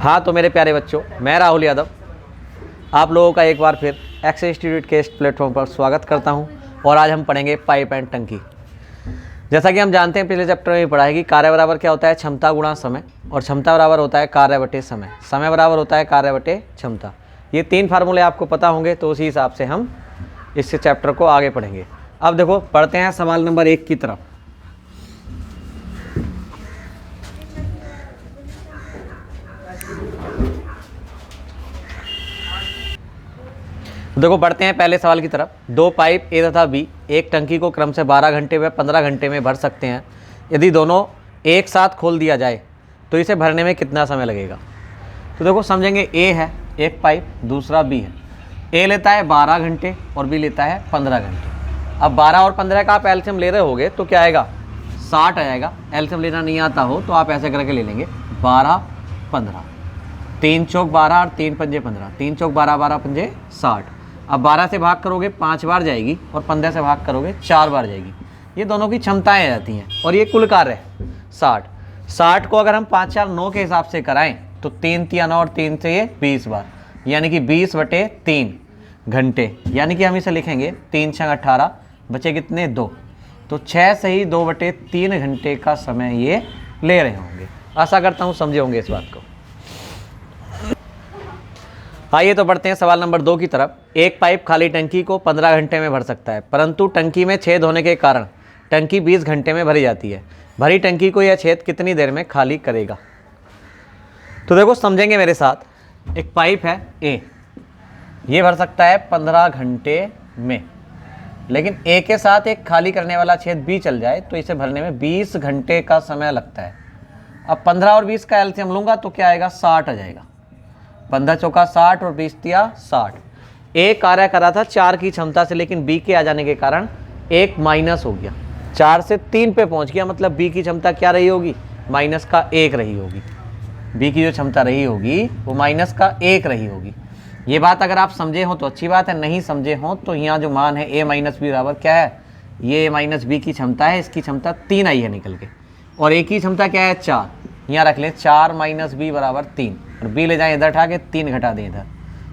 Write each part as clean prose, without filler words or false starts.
हाँ तो मेरे प्यारे बच्चों, मैं राहुल यादव आप लोगों का एक बार फिर एक्स इंस्टीट्यूट के इस प्लेटफॉर्म पर स्वागत करता हूं। और आज हम पढ़ेंगे पाइप एंड टंकी। जैसा कि हम जानते हैं पिछले चैप्टर में पढ़ा है कि कार्य बराबर क्या होता है, क्षमता गुणा समय, और क्षमता बराबर होता है कार्य बटे समय, समय बराबर होता है कार्य बटे क्षमता। ये तीन फार्मूले आपको पता होंगे, तो उसी हिसाब से हम इस चैप्टर को आगे पढ़ेंगे। अब देखो पढ़ते हैं सवाल नंबर 1 की तरफ। देखो बढ़ते हैं पहले सवाल की तरफ। दो पाइप ए तथा बी एक टंकी को क्रम से 12 घंटे व 15 घंटे में भर सकते हैं। यदि दोनों एक साथ खोल दिया जाए तो इसे भरने में कितना समय लगेगा। तो देखो समझेंगे, ए है एक पाइप, दूसरा बी है। ए लेता है 12 घंटे और बी लेता है 15 घंटे। अब 12 और 15 का आप एलसीएम ले रहे होगे तो क्या आएगा, 60 आएगा। एलसीएम लेना नहीं आता हो तो आप ऐसे करके ले लेंगे 12 15, 3 चौक 12 और 3 पंजे 15, 3 चौक 12, 12 पंजे 60। अब 12 से भाग करोगे 5 बार जाएगी और 15 से भाग करोगे 4 बार जाएगी। ये दोनों की क्षमताएं आ जाती हैं और ये कुल कार्य है 60 को अगर हम 5 4 9 के हिसाब से कराएं तो 3 3 9 और 3 से ये 20 बार, यानी कि 20/3 घंटे। यानी कि हम इसे लिखेंगे 3 6 18, बचे कितने 2, तो 6 से ही 2/3 घंटे का समय ये ले रहे होंगे। आशा करता हूँ समझे होंगे इस बात को। आइए तो बढ़ते हैं सवाल नंबर 2 की तरफ। एक पाइप खाली टंकी को 15 घंटे में भर सकता है, परंतु टंकी में छेद होने के कारण टंकी 20 घंटे में भरी जाती है। भरी टंकी को यह छेद कितनी देर में खाली करेगा। तो देखो समझेंगे मेरे साथ। एक पाइप है ए, ये भर सकता है 15 घंटे में, लेकिन ए के साथ एक खाली करने वाला छेद बी चल जाए तो इसे भरने में 20 घंटे का समय लगता है। अब 15 और 20 का एलसीएम लूँगा तो क्या आएगा, 60 आ जाएगा। 15 चौका 60 और 20 तिया 60। ए कार्य करा था 4 की क्षमता से, लेकिन बी के आ जाने के कारण 1 माइनस हो गया, 4 से 3 पे पहुंच गया। मतलब बी की क्षमता क्या रही होगी, -1 रही होगी। बी की जो क्षमता रही होगी वो -1 रही होगी। ये बात अगर आप समझे हो तो अच्छी बात है, नहीं समझे हो तो यहाँ जो मान है a माइनस बी बराबर क्या है, ये a माइनस बी की क्षमता है, इसकी क्षमता 3 आई है निकल के, और ए की क्षमता क्या है 4। यहाँ रख लें 4 माइनस बी बराबर 3, और बी ले जाएं इधर उठा के 3 घटा दें इधर,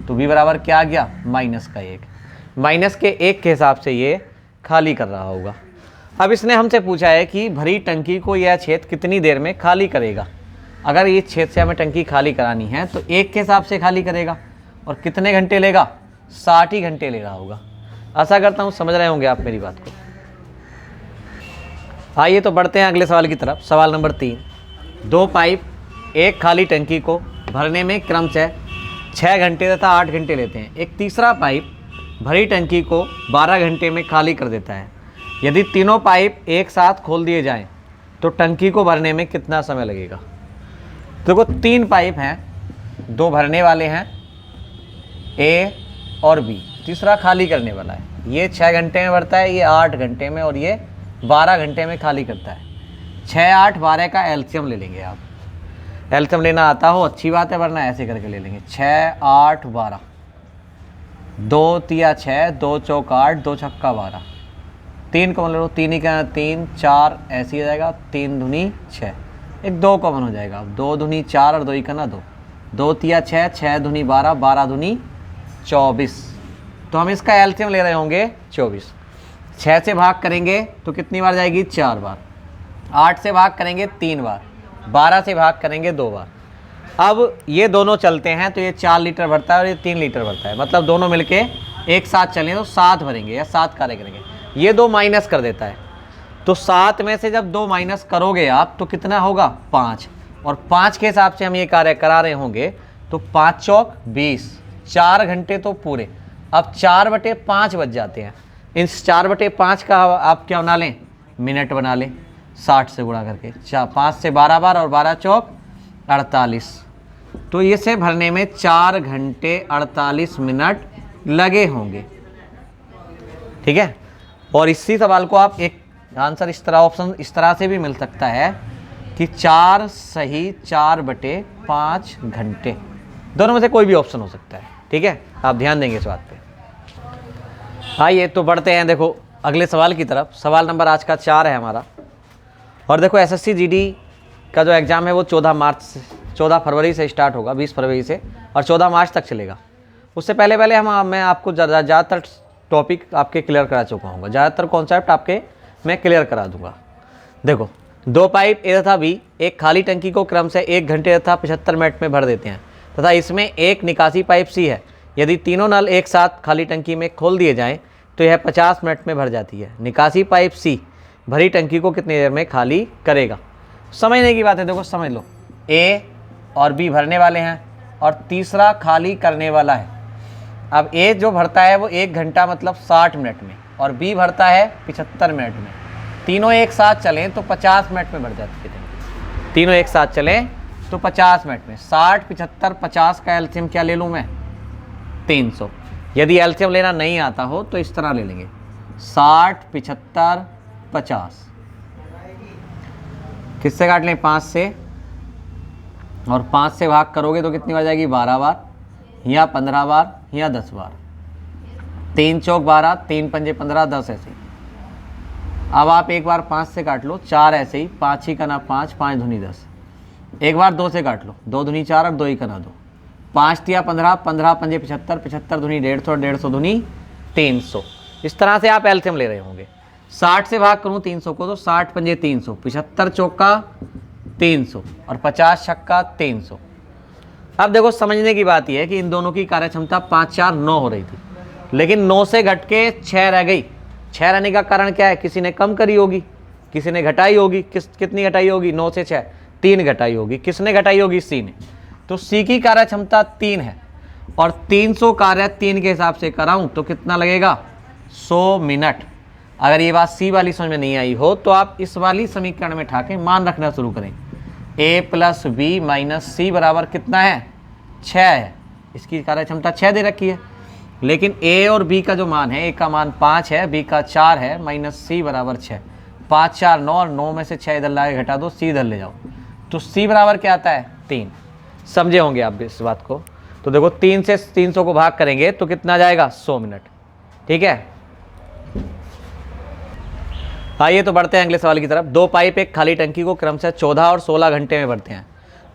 तो बी बराबर क्या आ गया, -1। -1 के हिसाब से ये खाली कर रहा होगा। अब इसने हमसे पूछा है कि भरी टंकी को यह छेद कितनी देर में खाली करेगा। अगर ये छेद से हमें टंकी खाली करानी है तो 1 के हिसाब से खाली करेगा, और कितने घंटे लेगा, 60 ही घंटे ले रहा होगा। आशा करता हूँ समझ रहे होंगे आप मेरी बात को। आइए तो बढ़ते हैं अगले सवाल की तरफ। सवाल नंबर 3। दो पाइप एक खाली टंकी को भरने में क्रमशः 6 घंटे तथा 8 घंटे लेते हैं। एक तीसरा पाइप भरी टंकी को 12 घंटे में खाली कर देता है। यदि तीनों पाइप एक साथ खोल दिए जाएं तो टंकी को भरने में कितना समय लगेगा। देखो 3 पाइप हैं, 2 भरने वाले हैं ए और बी, तीसरा खाली करने वाला है। ये 6 घंटे में भरता है, ये 8 घंटे में, और ये 12 घंटे में खाली करता है। 6 8 12 का एलसीएम ले लेंगे आप। एलसीएम लेना आता हो अच्छी बात है, वरना ऐसे करके ले लेंगे 6 8 12, 2 तिया 6, 2 चौक 8, 2 छक्का 12, 3 कॉमन ले लो, 3 ही का 3 4 ऐसे ही जाएगा, 3 दूनी 6, एक 2 कॉमन हो जाएगा, 2 दूनी 4 और 2 ही का ना 2, 2 तिया 6, 6 दूनी 12, 12 दूनी 24। तो हम इसका एलसीएम ले रहे होंगे 24। 6 से भाग करेंगे तो कितनी बार जाएगी, 4 बार। 8 से भाग करेंगे 3 बार, 12 से भाग करेंगे 2 बार। अब ये दोनों चलते हैं तो ये 4 लीटर भरता है और ये 3 लीटर भरता है, मतलब दोनों मिलके एक साथ चलें तो 7 भरेंगे या 7 कार्य करेंगे। ये 2 माइनस कर देता है, तो 7 में से जब 2 माइनस करोगे आप तो कितना होगा, 5, और 5 के हिसाब से हम ये कार्य करा रहे होंगे तो 5 चौक 20, 4 घंटे तो पूरे। अब 4/5 बच जाते हैं। इस 4/5 का आप क्या बना लें, मिनट बना लें, 60 से गुणा करके 5 से 12 बार, और 12 चौक 48, तो इसे भरने में 4 घंटे 48 मिनट लगे होंगे। ठीक है, और इसी सवाल को आप एक आंसर इस तरह, ऑप्शन इस तरह से भी मिल सकता है कि 4 सही 4/5 घंटे, दोनों में से कोई भी ऑप्शन हो सकता है। ठीक है, आप ध्यान देंगे इस बात पे। आइए तो बढ़ते हैं देखो अगले सवाल की तरफ। सवाल नंबर आज का 4 है हमारा। और देखो एसएससी जीडी का जो एग्ज़ाम है वो 14 मार्च 14 फरवरी से स्टार्ट होगा, 20 फरवरी से, और 14 मार्च तक चलेगा। उससे पहले मैं आपको ज़्यादातर टॉपिक आपके क्लियर करा चुका हूँ, ज़्यादातर कॉन्सेप्ट आपके मैं क्लियर करा दूंगा। देखो, 2 पाइप ए तथा बी एक खाली टंकी को क्रम से 1 घंटे तथा 75 मिनट में भर देते हैं तथा इसमें एक निकासी पाइप सी है। यदि तीनों नल एक साथ खाली टंकी में खोल दिए जाएं तो यह 50 मिनट में भर जाती है। निकासी पाइप सी भरी टंकी को कितनी देर में खाली करेगा? समझने की बात है। देखो समझ लो, ए और बी भरने वाले हैं और तीसरा खाली करने वाला है। अब ए जो भरता है वो 1 घंटा मतलब 60 मिनट में, और बी भरता है 75 मिनट में। तीनों एक साथ चलें तो 50 मिनट में भर जाती है। तीनों एक साथ चलें तो 50 मिनट में। 60, 75, 50 का एलसीएम क्या ले लूँ मैं? 300। यदि एलसीएम लेना नहीं आता हो तो इस तरह ले लेंगे, 60, 75, 50। किससे काट लें? 5 से, और 5 से भाग करोगे तो कितनी बार जाएगी? 12 बार, या 15 बार, या 10 बार। 3 चौक 12, 3 पंजे 15, 10 ऐसे ही। अब आप एक बार 5 से काट लो, 4 ऐसे ही, 5 ही कना 5, 5 दूनी 10। एक बार 2 से काट लो, 2 दूनी 4 और 2 ही कना 2। 5 तिया 15, 15 पंजे 75, 75 दूनी 150 और 150 दूनी 300। इस तरह से आप एलसीएम ले रहे होंगे। 60 से भाग करूँ 300 को तो 60 पंजे 300, 75 चौका 300 और 50 छक्का 300। अब देखो, समझने की बात यह है कि इन दोनों की कार्यक्षमता 5, 4, 9 हो रही थी, लेकिन 9 से घट के 6 रह गई। 6 रहने का कारण क्या है? किसी ने कम करी होगी, किसी ने घटाई होगी। कितनी घटाई होगी? 9 से 6, 3 घटाई होगी। किसने घटाई होगी? सी ने। तो सी की कार्यक्षमता 3 है, और 300 कार्य 3 के हिसाब से कराऊं तो कितना लगेगा? 100 मिनट। अगर ये बात सी वाली समझ में नहीं आई हो तो आप इस वाली समीकरण में ठाके मान रखना शुरू करें। ए प्लस बी माइनस सी बराबर कितना है? 6 है। इसकी कार्यक्षमता 6 दे रखी है, लेकिन ए और बी का जो मान है, ए का मान 5 है, बी का 4 है, माइनस सी बराबर 6। 5, 4, 9, और 9 में से 6 इधर ला के घटा दो, सी इधर ले जाओ, तो सी बराबर क्या आता है? 3। समझे होंगे आप इस बात को। तो देखो, 3 से 300 को भाग करेंगे तो कितना जाएगा? 100 मिनट। ठीक है, आइए तो बढ़ते हैं अगले सवाल की तरफ। 2 पाइप एक खाली टंकी को क्रम से 14 और 16 घंटे में भरते हैं।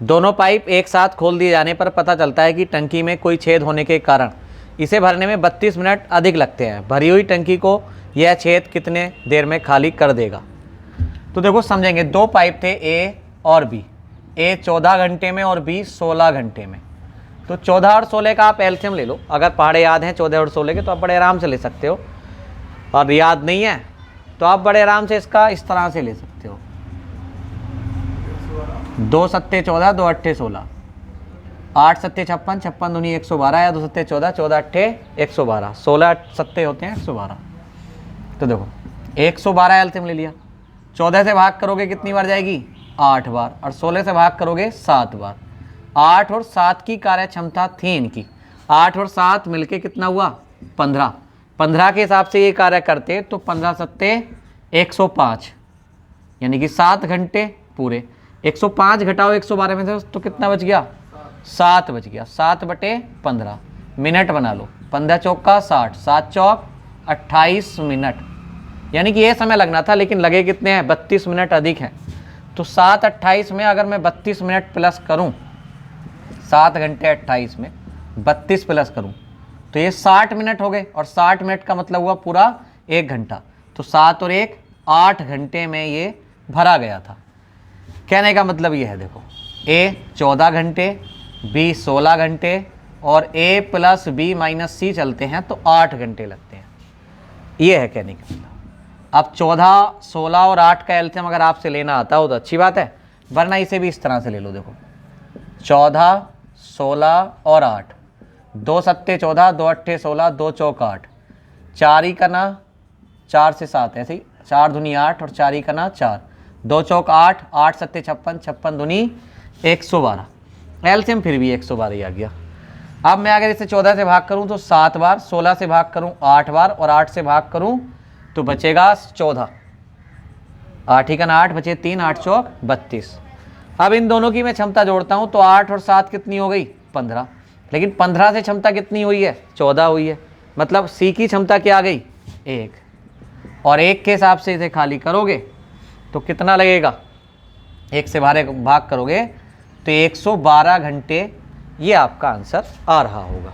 दोनों पाइप एक साथ खोल दिए जाने पर पता चलता है कि टंकी में कोई छेद होने के कारण इसे भरने में 32 मिनट अधिक लगते हैं। भरी हुई टंकी को यह छेद कितने देर में खाली कर देगा? तो देखो समझेंगे, 2 पाइप थे ए और बी। ए 14 घंटे में और बी 16 घंटे में। तो 14 और 16 का आप एलसीएम ले लो। अगर पहाड़े याद हैं 14 और 16 के तो आप बड़े आराम से ले सकते हो, और याद नहीं है तो आप बड़े आराम से इसका इस तरह से ले सकते हो। 2 सत्ते 14, 2 अट्ठे 16, 8 सत्ते 56, 56 दूनी 112, या 2 सत्ते 14, 14 अट्ठे 112, 16 सत्ते होते हैं 112। तो देखो 112 एलसीएम ले लिया। 14 से भाग करोगे कितनी बार जाएगी? 8 बार। और 16 से भाग करोगे 7 बार। 8 और 7 की कार्यक्षमता थी इनकी। 8 और 7 मिलके कितना हुआ? 15। 15 के हिसाब से ये कार्य करते तो 15 सत्ते 105, यानी कि 7 घंटे पूरे। 105 घटाओ 112 में से तो कितना बच गया? 7 बच गया। 7/15 मिनट बना लो। 15 चौका 60, 7 चौक 28 मिनट, यानी कि ये समय लगना था, लेकिन लगे कितने हैं? 32 मिनट अधिक हैं। तो 7 28 में अगर मैं 32 मिनट प्लस करूं, 7 घंटे 28 में 32 प्लस करूं तो ये 60 मिनट हो गए, और 60 मिनट का मतलब हुआ पूरा 1 घंटा। तो 7 और 1 8 घंटे में ये भरा गया था। कहने का मतलब ये है, देखो ए 14 घंटे, बी 16 घंटे, और ए प्लस बी माइनस सी चलते हैं तो 8 घंटे लगते हैं। ये है कहने का मतलब। अब 14, 16 और 8 का एलसीएम अगर आपसे लेना आता हो तो अच्छी बात है, वरना इसे भी इस तरह से ले लो। देखो 14, 16 और 8, 2 सत्ते 14, 2 अट्ठे 16, 2 चौक 8, 4 ही कना 4 से 7, ऐसे ही 4 दूनी 8 और 4 ही कना 4, 2 चौक 8, 8 सत्ते 56, 56 दूनी 112। एलसीएम फिर भी 112 ही आ गया। अब मैं अगर इसे 14 से भाग करूं तो 7 बार, 16 से भाग करूं 8 बार, और 8 से भाग करूं तो बचेगा 14। 8 ही कना 8 बचे 3, 8 चौक 32। अब इन दोनों की मैं क्षमता जोड़ता हूं तो 8 और 7 कितनी हो गई? 15। लेकिन 15 से क्षमता कितनी हुई है? 14 हुई है। मतलब सी की क्षमता क्या आ गई? 1। और 1 के हिसाब से इसे खाली करोगे तो कितना लगेगा? 1 से भाग करोगे तो 112 घंटे ये आपका आंसर आ रहा होगा।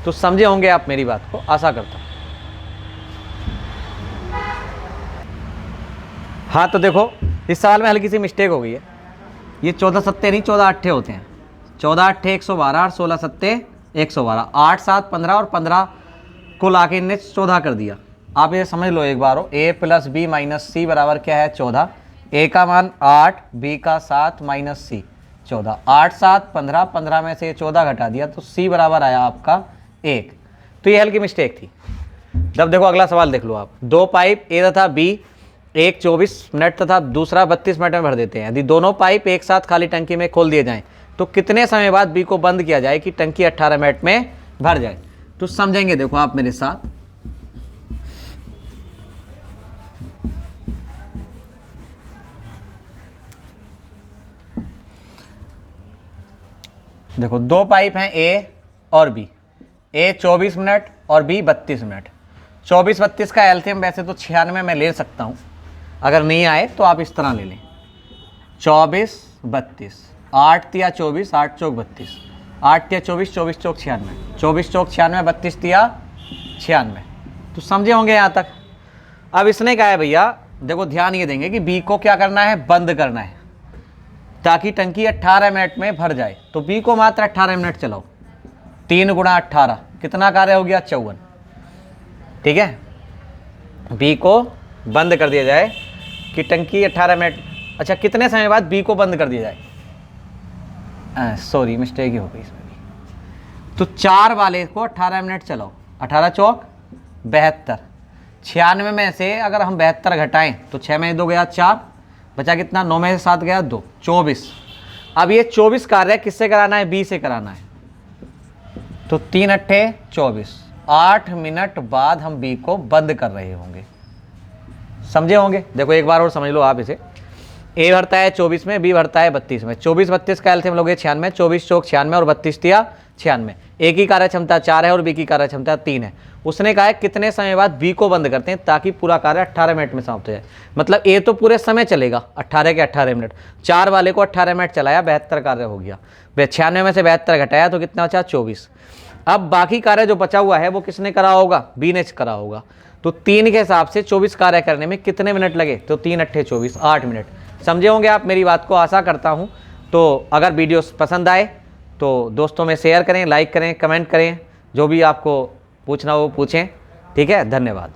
तो समझे होंगे आप मेरी बात को, आशा करता हूँ। हाँ तो देखो इस सवाल में हल्की सी मिस्टेक हो गई है। ये 14 सत्ते नहीं 14 अट्ठे होते हैं। 14 अट्ठे 112 और 16 सत्ते 112, 8 7 15 और 15 को लाके इनने 14 कर दिया। आप ये समझ लो एक बार हो, a प्लस बी माइनस सी बराबर क्या है 14। a का मान 8, b का 7 माइनस सी 14, 8 7 15, 15 में से 14 घटा दिया तो c बराबर आया आपका 1। तो ये हल्की मिस्टेक थी। जब देखो अगला सवाल देख लो आप, दो पाइप a तथा b एक 24 मिनट तथा दूसरा 32 मिनट में भर देते हैं। यदि दोनों पाइप एक साथ खाली टंकी में खोल दिए जाएं तो कितने समय बाद बी को बंद किया जाए कि टंकी 18 मिनट में भर जाए। तो समझेंगे देखो आप मेरे साथ। देखो दो पाइप हैं ए और बी, ए 24 मिनट और बी 32 मिनट। 24 32 का एलसीएम वैसे तो 96 में ले सकता हूं, अगर नहीं आए तो आप इस तरह ले लें। 24 32, 8 तिया 24, 8 चौक 32, 8 तिया 24, 24 चौक 96, 24 चौक 96, 32 तिया 96। तो समझे होंगे यहाँ तक। अब इसने कहा है भैया देखो ध्यान ये देंगे कि बी को क्या करना है, बंद करना है ताकि टंकी 18 मिनट में भर जाए। तो बी को मात्र 18 मिनट चलाओ, 3 गुणा 18 कितना कार्य हो गया 54। ठीक है, बी को बंद कर दिया जाए कि टंकी 18 मिनट। अच्छा कितने समय बाद बी को बंद कर दिया जाए, सॉरी मिस्टेक ही हो गई इसमें भी। तो 4 वाले को 18 मिनट चलाओ, 18 चौक 72, 96 में से अगर हम 72 घटाएं तो 6 में 2 गया 4, बचा कितना 9 में से 7 गया 2, 24। अब ये 24 कार्य किससे कराना है, बी से कराना है। तो 3 अट्ठे 24, 8 मिनट बाद हम बी को बंद कर रहे होंगे। समझे होंगे। देखो एक बार और समझ लो आप इसे। ए भरता है 24 में, बी भरता है 32 में। 24 32 का एलसीएम लोगे 96, 24 चौक 96 और 32 तिया 96। ए की कार्य क्षमता 4 है और बी की कार्य क्षमता 3 है। उसने कहा है कितने समय बाद बी को बंद करते हैं ताकि पूरा कार्य 18 मिनट में समाप्त हो जाए। मतलब ए तो पूरे समय चलेगा 18 के 18 मिनट, 4 वाले को 18 मिनट चलाया, 72 कार्य हो गया। 96 में से 72 घटाया तो कितना बचा 24। अब बाकी कार्य जो बचा हुआ है वो किसने करा होगा, बी ने करा होगा। तो 3 के हिसाब से 24 कार्य करने में कितने मिनट लगे, तो 3 अट्ठे 24, 8 मिनट। समझे होंगे आप मेरी बात को, आशा करता हूँ। तो अगर वीडियो पसंद आए तो दोस्तों में शेयर करें, लाइक करें, कमेंट करें, जो भी आपको पूछना हो पूछें। ठीक है, धन्यवाद।